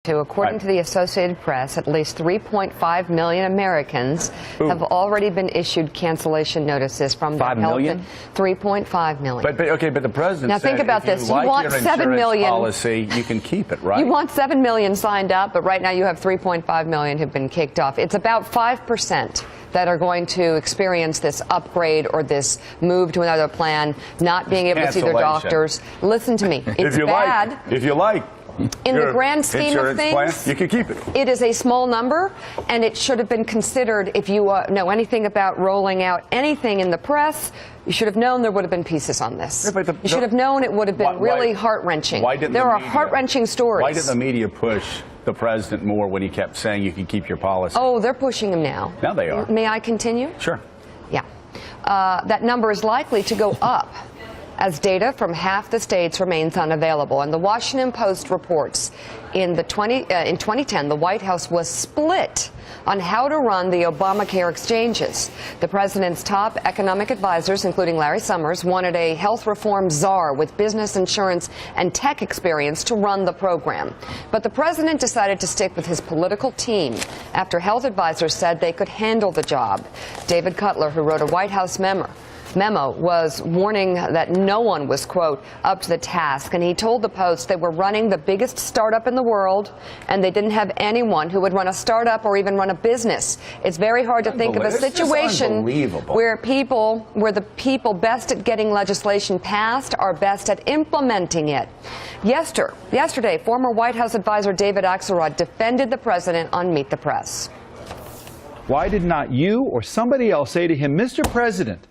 According to the Associated Press, at least 3.5 million Americans have already been issued cancellation notices from the 5 million? 3.5 million. But the president now said think about if you this. like You want your 7 million policy, you can keep it, right? You want 7 million signed up, but right now you have 3.5 million who've been kicked off. It's about 5% that are going to experience this upgrade or this move to another plan, not being able to see their doctors. Listen to me. It's bad. If you like. In the grand scheme of things, plan, you can keep it. It is a small number, and it should have been considered. If you know anything about rolling out anything in the press, you should have known there would have been pieces on this. Yeah, you should have known it would have been really heart-wrenching. There are heart-wrenching stories. Why didn't the media push the president more when he kept saying you can keep your policy? Oh, they're pushing him now. Now they are. May I continue? Sure. Yeah. That number is likely to go up as data from half the states remains unavailable. And the Washington Post reports in 2010, the White House was split on how to run the Obamacare exchanges. The president's top economic advisors, including Larry Summers, wanted a health reform czar with business, insurance, and tech experience to run the program. But the president decided to stick with his political team after health advisors said they could handle the job. David Cutler, who wrote a White House memo, was warning that no one was, quote, up to the task. And he told the Post they were running the biggest startup in the world, and they didn't have anyone who would run a startup or even run a business. It's very hard to think of a situation where the people best at getting legislation passed are best at implementing it. Yesterday, former White House advisor David Axelrod defended the president on Meet the Press. Why did not you or somebody else say to him, Mr. President,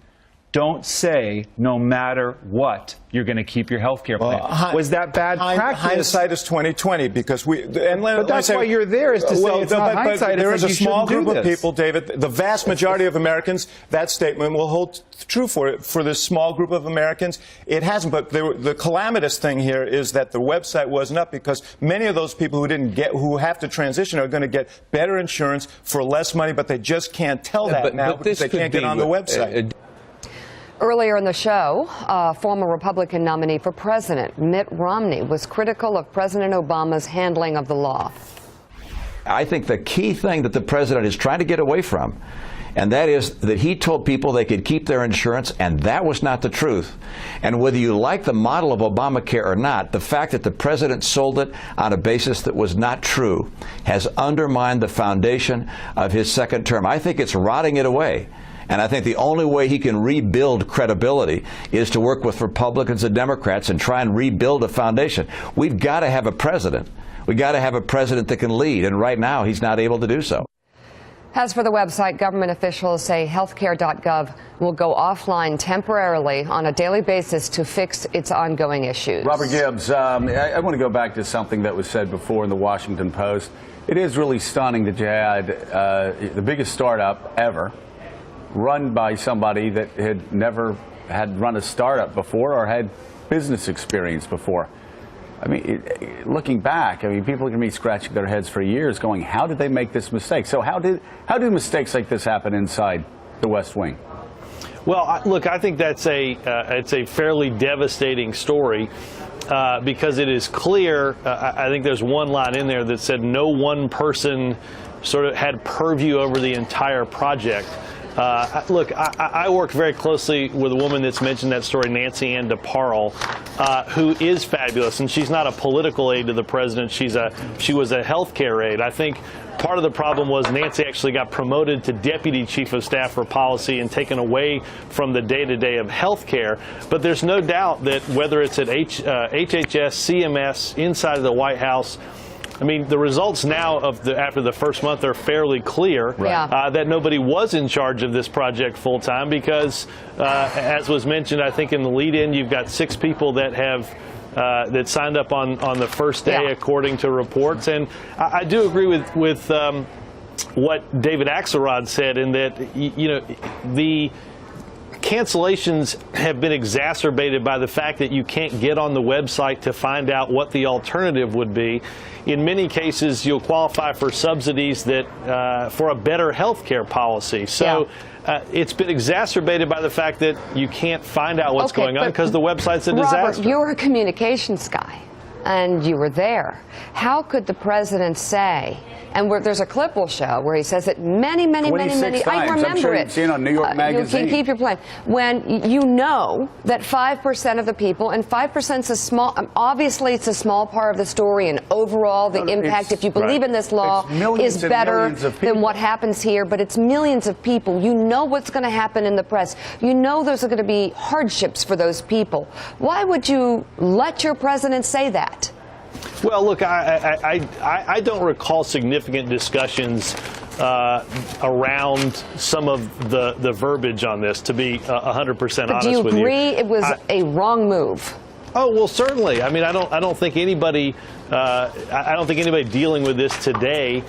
don't say no matter what you're going to keep your health care plan? Was that bad practice? Hindsight is 20/20 because but that's why you're there, is to say it's not hindsight. There is a small group of people, David. The vast majority of Americans, that statement will hold true for it. For this small group of Americans, it hasn't. But the calamitous thing here is that the website wasn't up because many of those people who have to transition are going to get better insurance for less money, but they just can't tell that now because they can't get on the website. Earlier in the show, former Republican nominee for president, Mitt Romney, was critical of President Obama's handling of the law. I think the key thing that the president is trying to get away from, and that is that he told people they could keep their insurance, and that was not the truth. And whether you like the model of Obamacare or not, the fact that the president sold it on a basis that was not true has undermined the foundation of his second term. I think it's rotting it away. And I think the only way he can rebuild credibility is to work with Republicans and Democrats and try and rebuild a foundation. We've got to have a president. We've got to have a president that can lead. And right now, he's not able to do so. As for the website, government officials say healthcare.gov will go offline temporarily on a daily basis to fix its ongoing issues. Robert Gibbs, I want to go back to something that was said before in the Washington Post. It is really stunning that you had the biggest startup ever run by somebody that had never had run a startup before or had business experience before. I mean, looking back, I mean, people are going to be scratching their heads for years going, how did they make this mistake? So how do mistakes like this happen inside the West Wing? Well, look, I think that's it's a fairly devastating story because it is clear. I think there's one line in there that said no one person sort of had purview over the entire project. Look, I work very closely with a woman that's mentioned that story, Nancy Ann DeParle, who is fabulous, and she's not a political aide to the president. She was a health care aide. I think part of the problem was Nancy actually got promoted to deputy chief of staff for policy and taken away from the day-to-day of health care. But there's no doubt that whether it's at HHS, CMS, inside of the White House, I mean, the results now after the first month are fairly clear that nobody was in charge of this project full time because, as was mentioned, I think in the lead-in, you've got 6 people that have that signed up on the first day, according to reports. And I do agree with what David Axelrod said in that the cancellations have been exacerbated by the fact that you can't get on the website to find out what the alternative would be. In many cases, you'll qualify for subsidies that for a better health care policy. So it's been exacerbated by the fact that you can't find out what's going on because the website's a disaster. Robert, you're a communications guy. and you were there. How could the president say, and there's a clip we'll show where he says it many, I times. remember I'm sure it. you've seen on New York Magazine. You keep your plan. When you know that 5% of the people, and 5% is a small, obviously it's a small part of the story, and overall the impact, if you believe in this law, is better than what happens here, but it's millions of people. You know what's going to happen in the press. You know there's going to be hardships for those people. Why would you let your president say that? Well, look, I don't recall significant discussions around some of the verbiage on this, to be 100% honest with you. But do you agree it was a wrong move? Oh, well, certainly. I mean, I don't think anybody dealing with this today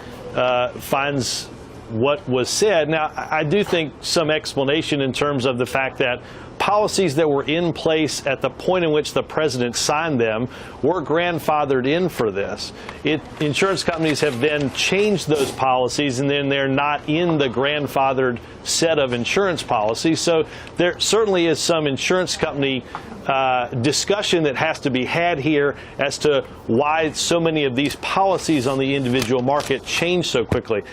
finds what was said. Now, I do think some explanation in terms of the fact that policies that were in place at the point in which the president signed them were grandfathered in for this. Insurance companies have then changed those policies, and then they're not in the grandfathered set of insurance policies. So there certainly is some insurance company discussion that has to be had here as to why so many of these policies on the individual market change so quickly.